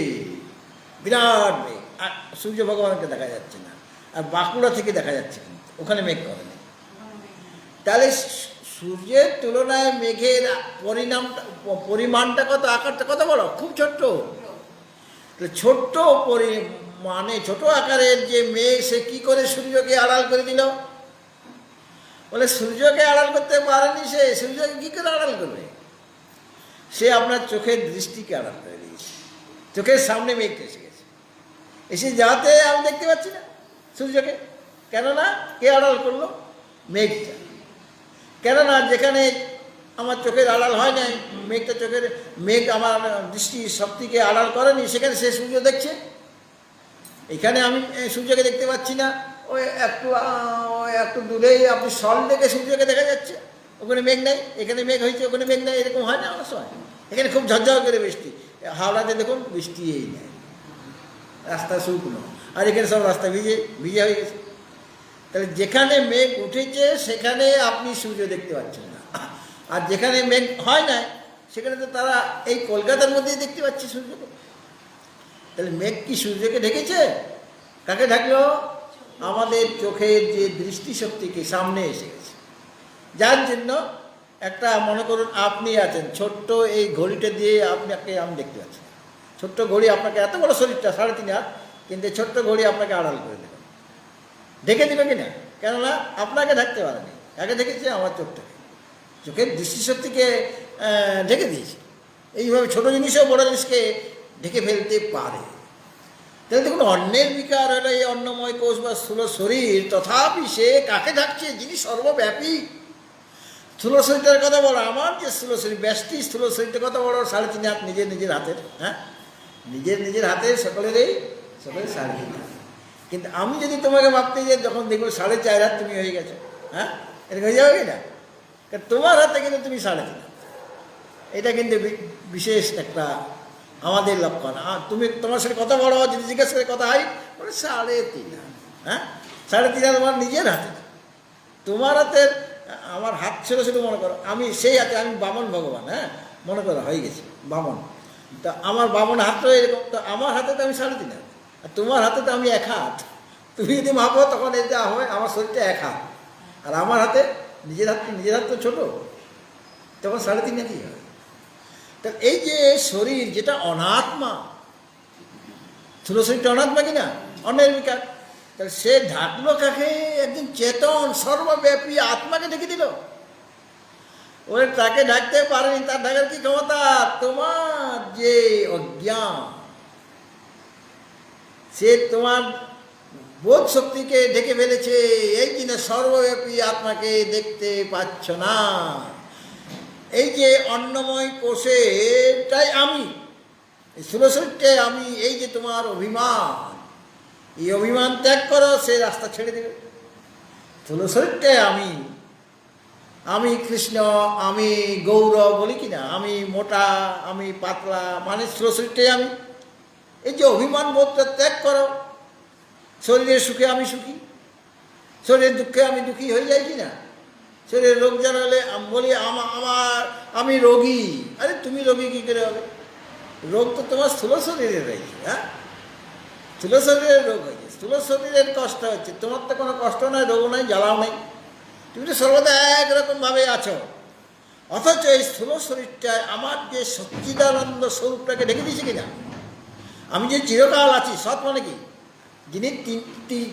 বিরাট মেঘ, আর সূর্য ভগবানকে দেখা যাচ্ছে না। আর বাঁকুড়া থেকে দেখা যাচ্ছে, কিন্তু ওখানে মেঘ করেনি। তাহলে সূর্যের তুলনায় মেঘের পরিমাণটা কত, আকারটা কত বড়, খুব ছোট্ট। ছোট্ট মানে ছোট আকারের যে মেঘ, সে কি করে সূর্যকে আড়াল করে দিল? বলে সূর্যকে আড়াল করতে পারেনি সে, সূর্যকে কি করে আড়াল করবে? সে আপনার চোখের দৃষ্টিকে আড়াল করে দিয়েছে। চোখের সামনে মেঘটা এসে গেছে, এসে যাতে আমি দেখতে পাচ্ছি না সূর্যকে। কেননা কে আড়াল করলো? মেঘটা। কেননা যেখানে আমার চোখের আড়াল হয় নাই, মেঘটা চোখের মেঘ আমার দৃষ্টি শক্তিকে আড়াল করেনি, সেখানে সে সূর্য দেখছে। এখানে আমি সূর্যকে দেখতে পাচ্ছি না, ওই একটু দূরেই আপনি সল দেখে সূর্যকে দেখা যাচ্ছে, ওখানে মেঘ নেই, এখানে মেঘ হয়েছে, ওখানে মেঘ নেই, এরকম হয় না অনেক সময়। এখানে খুব ঝরঝর করে বৃষ্টি, হাওড়াতে দেখুন বৃষ্টিই নেই, রাস্তা শুকনো, আর এখানে সব রাস্তা ভিজে ভিজে হয়ে গেছে। তাহলে যেখানে মেঘ উঠেছে সেখানে আপনি সূর্য দেখতে পাচ্ছেন না, আর যেখানে মেঘ হয় না সেখানে তো তারা এই কলকাতার মধ্যেই দেখতে পাচ্ছে সূর্যকে। তাহলে মেঘ কি সূর্যকে ঢেকেছে? কাকে ঢাকলো? আমাদের চোখের যে দৃষ্টিশক্তিকে সামনে এসে গেছে। যার জন্য একটা মনে করুন আপনি আছেন, ছোট্ট এই ঘড়িটা দিয়ে আপনাকে আমি দেখতে পাচ্ছি। ছোট্ট ঘড়ি আপনাকে, এত বড় শরীরটা 3.5 হাত, কিন্তু ছোট্ট ঘড়ি আপনাকে আড়াল করে দেবে, ঢেকে দেবে কিনা? কেননা আপনাকে ঢাকতে পারেনি, কাকে ঢেকেছে? আমার চোখটাকে, চোখের দৃষ্টিশক্তিকে ঢেকে দিয়েছে। এইভাবে ছোট জিনিসও বড় জিনিসকে ঢেকে ফেলতে পারে। তাহলে দেখুন, অন্নের বিকার হলো এই অন্নময় কোষ বা স্থূল শরীর, তথাপি সে কাকে ঢাকছে? যিনি সর্বব্যাপী। স্থূল শরীরটার কথা বলো, আমার যে স্থূল শরীর, ব্যষ্টি স্থূল শরীরটা কত বড়? 3.5 হাত, নিজের হাতের। হ্যাঁ, নিজের হাতের, সকলের 3.5 হাত। কিন্তু আমি যদি তোমাকে ভাবতে যাই, যখন দেখবো 4.5 হাত তুমি হয়ে গেছো। হ্যাঁ, এরকম হয়ে যাবে কিনা? কারণ তোমার হাতে কিন্তু তুমি 3.5 হাত। এটা কিন্তু বিশেষ একটা আমাদের লক্ষণ। তুমি তোমার সাথে কত বড় যদি জিজ্ঞেস করে কত হাইট, বলে 3.5 হাত। হ্যাঁ, 3.5 হাত আমার নিজের হাতে। তোমার হাতের, আমার হাত ছিল শুধু মনে করো, আমি সেই হাতে, আমি বামন ভগবান। হ্যাঁ, মনে করো হয়ে গেছে বামন, তা আমার বামন হাতটা এরকম, তো আমার হাতে তো আমি 3.5 হাত, আর তোমার হাতে তো আমি 1 হাত। তুমি যদি ভাবো তখন এটা হয় আমার শরীরটা 1 হাত, আর আমার হাতে নিজের হাত তো ছোটো, তখন 3.5 হাতই হয়। তা এই যে শরীর যেটা অনাত্মা, স্থূল শরীরটা অনাত্মা কিনা, অন্যের বিকার, তাহলে সে ঢাকলো কাকে? একদিন চেতন সর্বব্যাপী আত্মাকে ঢেকে দিল। ওই তাকে ঢাকতে পারেনি, তার ঢাকার কি ক্ষমতা? তোমার যে অজ্ঞান, সে তোমার বোধ শক্তিকে ঢেকে ফেলেছে। এই জন্য সর্বব্যাপী আত্মাকে দেখতে পাচ্ছ না। এই যে অন্নময় কোষেটাই আমি, স্থূল শরীরটাই আমি। এই যে তোমার অভিমান, এই অভিমান ত্যাগ করো, সে রাস্তা ছেড়ে দেবে। স্থূল শরীরটাই আমি কৃষ্ণ, আমি গৌর বলি কিনা, আমি মোটা, আমি পাতলা, মানে স্থূল শরীরটাই আমি। এই যে অভিমান বোধটা ত্যাগ করো, শরীরের সুখে আমি সুখী, শরীরের দুঃখে আমি দুঃখী হয়ে যাই কিনা। শরীরের রোগ যেন হলে বলি আমি রোগী। আরে তুমি রোগী কী করে হবে? রোগ তো তোমার স্থূল শরীরে রয়েছে। হ্যাঁ, স্থূল শরীরের রোগ হয়েছে, স্থূল শরীরের কষ্ট হচ্ছে। তোমার তো কোনো কষ্ট নয়, রোগও নাই, জ্বালাও নাই, তুমি তো সর্বদা একরকমভাবে আছো। অথচ এই স্থূল শরীরটা আমার যে সচ্চিদানন্দ স্বরূপটাকে ঢেকে দিয়েছে কিনা। আমি যে চিরকাল আছি, সৎ মানে কি? যিনি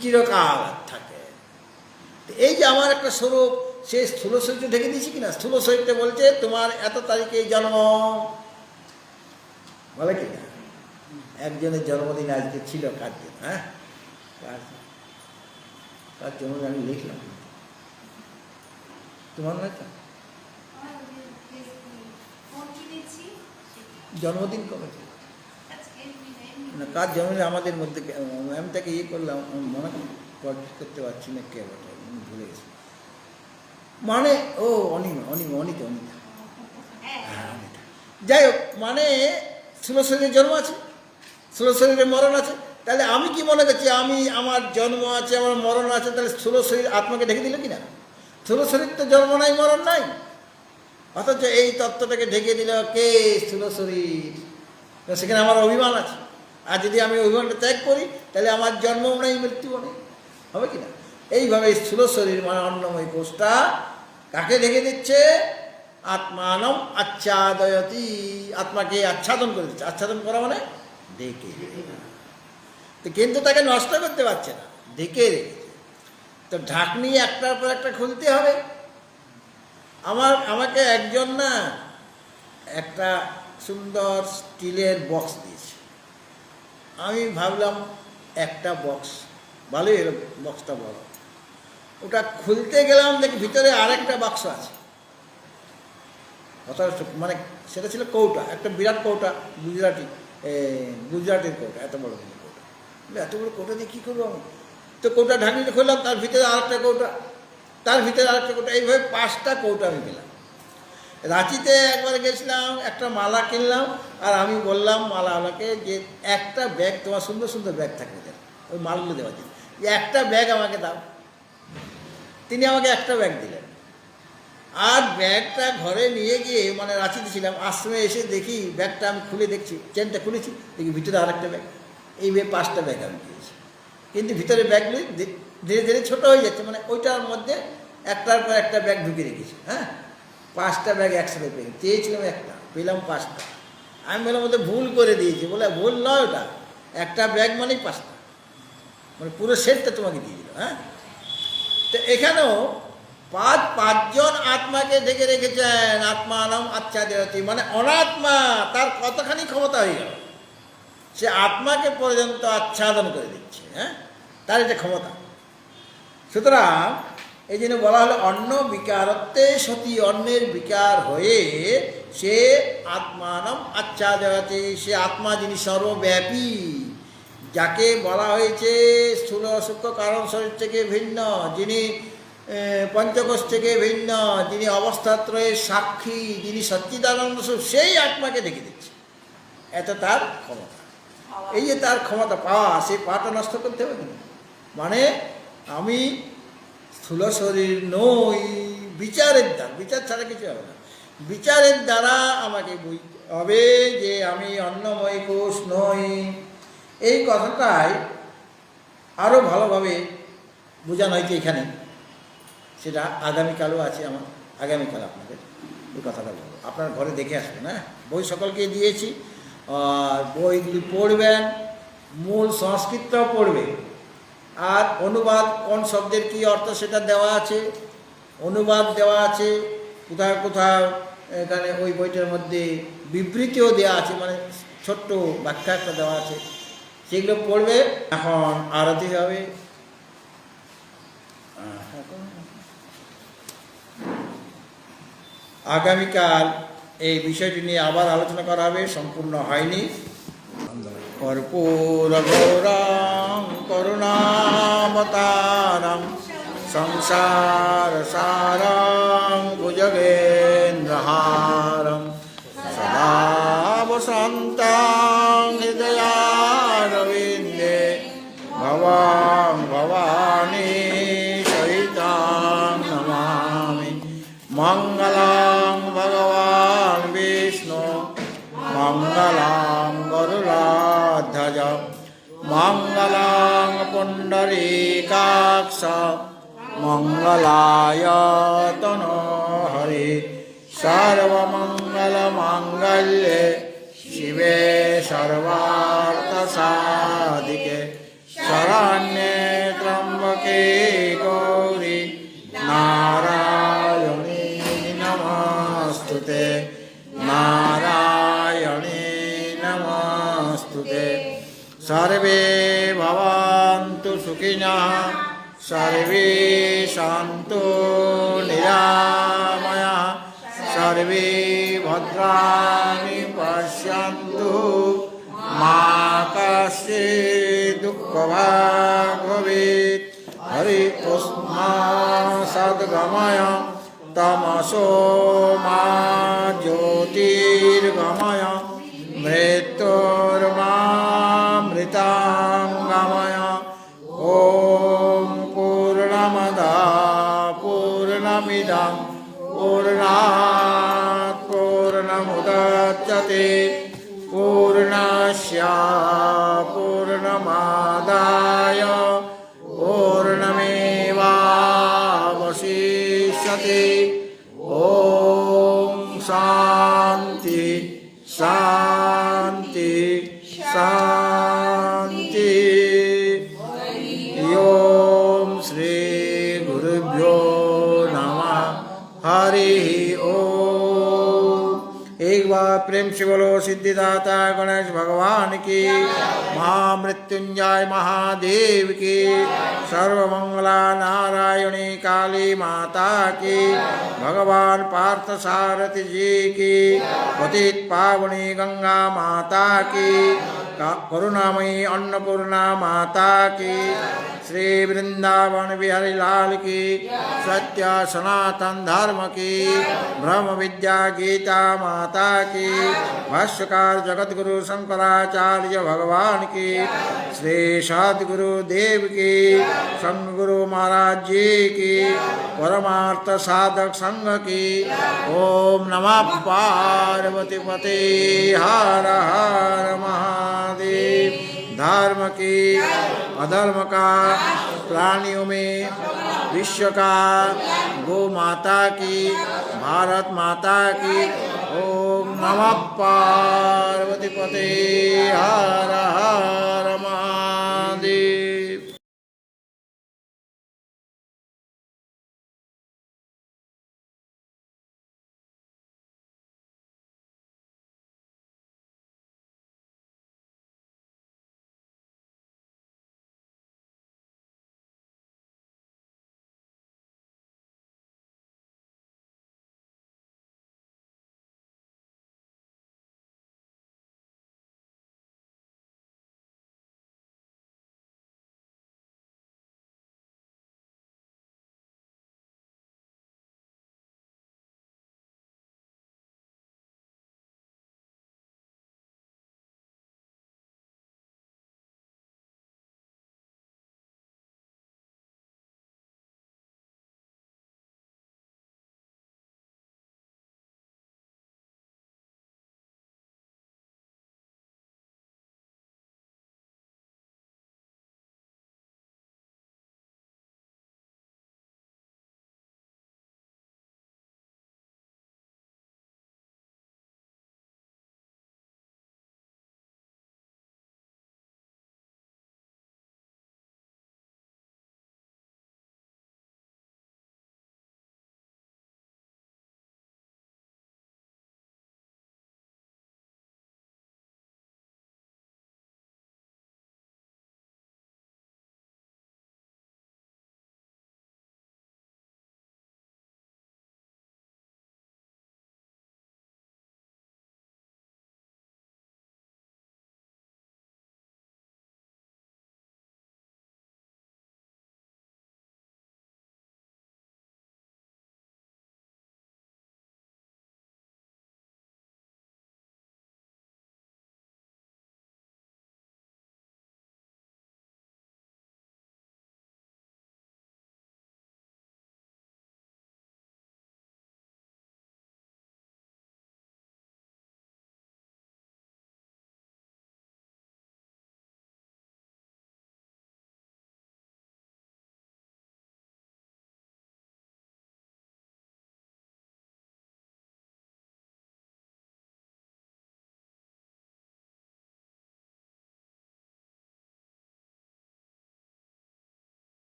চিরকাল থাকে। এই যে আমার একটা স্বরূপ, সে স্থূল শরীরটা ঢেকে দিয়েছে কিনা। স্থূল শরীরটা বলছে তোমার এত তারিখে জন্ম, বলে কিনা। একজনের জন্মদিন আজকে ছিল, কার জন্য? হ্যাঁ, কার জন্মদিন আমি লিখলাম, তোমার নয় তো? জন্মদিন কবে না, কার জন্মদিন আমাদের মধ্যে আমি তাকে করলাম মনে করি। কনফিউজ করতে পারছি না কে বটে, আমি ভুলে গেছি। মানে ও অনিমা অনিমা অনিতা অনিতা, হ্যাঁ অনিতা। যাই হোক, মানে স্থূল শরীরে জন্ম আছে, স্থূল শরীরে মরণ আছে। তাহলে আমি কি মনে করছি আমি আমার জন্ম আছে, আমার মরণ আছে, তাহলে স্থূল শরীর আত্মাকে ঢেকে দিল কি না? স্থূল শরীর তো জন্ম নাই মরণ নাই, অথচ এই তত্ত্বটাকে ঢেকে দিল কে? স্থূল শরীর। সেখানে আমার অভিমান আছে, আর যদি আমি অভিমানটা ত্যাগ করি তাহলে আমার জন্মও নেই, মৃত্যুও নেই, হবে কি না? এইভাবে স্থূল শরীর মানে অন্নময় কোষটা কাকে ঢেকে দিচ্ছে? আত্মানম আচ্ছাদয়তি, আত্মাকে আচ্ছাদন করে দিচ্ছে। আচ্ছাদন করা মানে ঢেকে, কিন্তু তাকে নষ্ট করতে পারছে না, ঢেকে রেখেছে। তো ঢাকনি একটার পর একটা খুলতে হবে। আমাকে একজন না একটা সুন্দর স্টিলের বক্স দিয়েছে। আমি ভাবলাম একটা বক্স ভালোই এলো, বক্সটা বড়। ওটা খুলতে গেলাম, দেখি ভিতরে আরেকটা বাক্স আছে। মানে সেটা ছিল কৌটা, একটা বিরাট কৌটা, গুজরাটের কৌটা, এত বড় কৌটা। এত বড় কৌটা দিয়ে কী করবো আমি? তো কৌটা ঢাকনিতে খুললাম, তার ভিতরে আরেকটা কৌটা, তার ভিতরে আরেকটা কৌটা, এইভাবে 5টা কৌটা আমি পেলাম। রাঁচিতে একবার গেছিলাম, একটা মালা কিনলাম, আর আমি বললাম মালাওয়ালাকে যে একটা ব্যাগ, তোমার সুন্দর সুন্দর ব্যাগ থাকবে যেন, ওই মালগুলো দেওয়ার জন্য, যে একটা ব্যাগ আমাকে দাও। তিনি আমাকে একটা ব্যাগ দিলেন। আর ব্যাগটা ঘরে নিয়ে গিয়ে, মানে রাঁচিতে ছিলাম, আশ্রমে এসে দেখি ব্যাগটা আমি খুলে দেখছি, চেনটা খুলেছি, দেখি ভিতরে আরেকটা ব্যাগ। এই 5টা ব্যাগ আমি দিয়েছি, কিন্তু ভিতরে ব্যাগগুলি ধীরে ধীরে ছোটো হয়ে যাচ্ছে, মানে ওইটার মধ্যে একটার পর একটা ব্যাগ ঢুকে রেখেছি। হ্যাঁ, 5টা ব্যাগ একসাথে পেয়ে চেয়েছিলাম একটা, পেলাম 5টা। আমি বললাম ওদের ভুল করে দিয়েছি। বলে ভুল নয়, ওটা একটা ব্যাগ মানেই 5টা, মানে পুরো সেটটা তোমাকে দিয়ে দিল। হ্যাঁ, তো এখানেও পাঁচজন আত্মাকে ঢেকে রেখেছেন। আত্মানম আচ্ছাদয়তি, মানে অনাত্মা তার কতখানি ক্ষমতা হয়ে গেল, সে আত্মাকে পর্যন্ত আচ্ছাদন করে দিচ্ছে। হ্যাঁ, তার এটা ক্ষমতা। সুতরাং এই জন্য বলা হলো অন্ন বিকারত্বে সতী, অন্যের বিকার হয়ে সে আত্মানম আচ্ছাদয়তি, সে আত্মা যিনি সর্বব্যাপী, যাকে বলা হয়েছে স্থূল সূক্ষ্ম কারণ শরীর থেকে ভিন্ন, যিনি পঞ্চকোষ থেকে ভিন্ন, যিনি অবস্থাত্রয়ের সাক্ষী, যিনি সচ্চিদানন্দ স্বরূপ, সেই আত্মাকে ঢেকে দিচ্ছে। এত তার ক্ষমতা। এই যে তার ক্ষমতা পাওয়া, সেই পাটা নষ্ট করতে হবে না। মানে আমি স্থূল শরীর নই, বিচারের দ্বারা, বিচার ছাড়া কিছু হবে না, বিচারের দ্বারা আমাকে বুঝতে হবে যে আমি অন্নময় কোষ নই। এই কথাটাই আরও ভালোভাবে বোঝানো হয়েছে এখানে, সেটা আগামীকালও আছে আমার। আগামীকাল আপনাদের এই কথাটা বলবো, আপনার ঘরে দেখে আসবেন। হ্যাঁ, বই সকলকে দিয়েছি, আর বইগুলি পড়বেন, মূল সংস্কৃতটাও পড়বে, আর অনুবাদ কোন শব্দের কী অর্থ সেটা দেওয়া আছে, অনুবাদ দেওয়া আছে, কোথাও কোথাও এখানে ওই বইটার মধ্যে বিবৃতিও দেওয়া আছে, মানে ছোট্ট ব্যাখ্যা একটা দেওয়া আছে, সেগুলো পড়বে। এখন আরতি হবে। আগামীকাল এই বিষয়টি নিয়ে আবার আলোচনা করা হবে, সম্পূর্ণ হয়নি। কর্পূর গৌরাং করুণাবতারং সংসার সারং ভুজগেন্দ্রহারং সদা বসন্তাং হৃদয়ারবিন্দে ভবাং ভবানী সহিতাং নমামি। মঙ্গলাং ভগবান বিষ্ণু মঙ্গলাং গরুড়ধ্বজ মঙ্গলাং পুণ্ডরীকাক্ষ মঙ্গলায় তনোহরি। সর্বমঙ্গলমাঙ্গল্যে শিবে সর্বার্থসাধিকে শরণ্যে ত্র্যম্বকে গৌরি নারায়ণী নমস্তুতে, নারায়ণী নমস্তুতে। সর্বে ভবন্তু সুখিনঃ, সর্বে সন্তু নিরাময়াঃ, সর্বে ভদ্রাণি পশ্যন্তু, মা কশ্চিৎ দুঃখভাগ্ ভবেৎ। मा सद्गमय तमसो मा ज्योतिर्गमय मृत्युर्मामृतांगमय ॐ पूर्णमदः पूर्णमिदं पूर्णात् पूर्णमुदच्यते पूर्णस्य पूर्णमादाय पूर्णमेवावशिष्यते ॐ शान्ति शान्ति शान्ति ॐ श्री गुरुभ्यो नमः हरि ओम। एक बार प्रेम से बोलो सिद्धिदाता गणेश भगवान की, महामृत्युंजय महादेव की, सर्वमंगला नारायणी काली माता की, भगवान पार्थ सारथी जी की, पतित पावनी गंगा माता की, करुणामयी अन्नपूर्णा माता की, श्री वृंदावन बिहारी लाल की, सत्य सनातन धर्म की, ब्रह्म विद्या गीता माता की, भाष्यकार जगत गुरु शंकराचार्य भगवान की, श्री सद्गुरु देव की, संघ गुरु महाराज जी की, परमार्थ साधक संघ की। ओम नमः पार्वती पते हर हर महादेव। धर्म की अधर्म का प्राणियों में विश्व का, गो माता की, भारत माता की। ओम नमः पार्वती पते हर हर महादेव।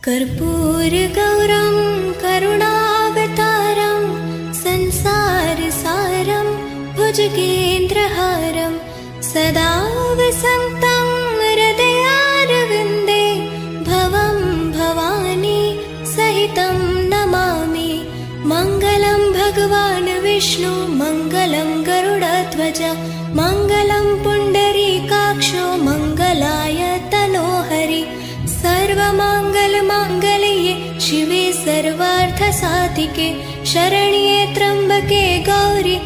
कर्पूरगौरं करुणावतारं संसारसारं भुजगेन्द्रहारं सदा वसन्तं हृदयारविन्दे भवं भवानी सहितं नमामि। मङ्गलं भगवान् विष्णु मङ्गलं गरुडध्वज मङ्गलं पुण्डरीकाक्षो मङ्गलाय तनोहरि। सर्वमङ्गलमाङ्गल्ये शिवे सर्वार्थसाधिके शरण्ये त्र्यम्बके गौरि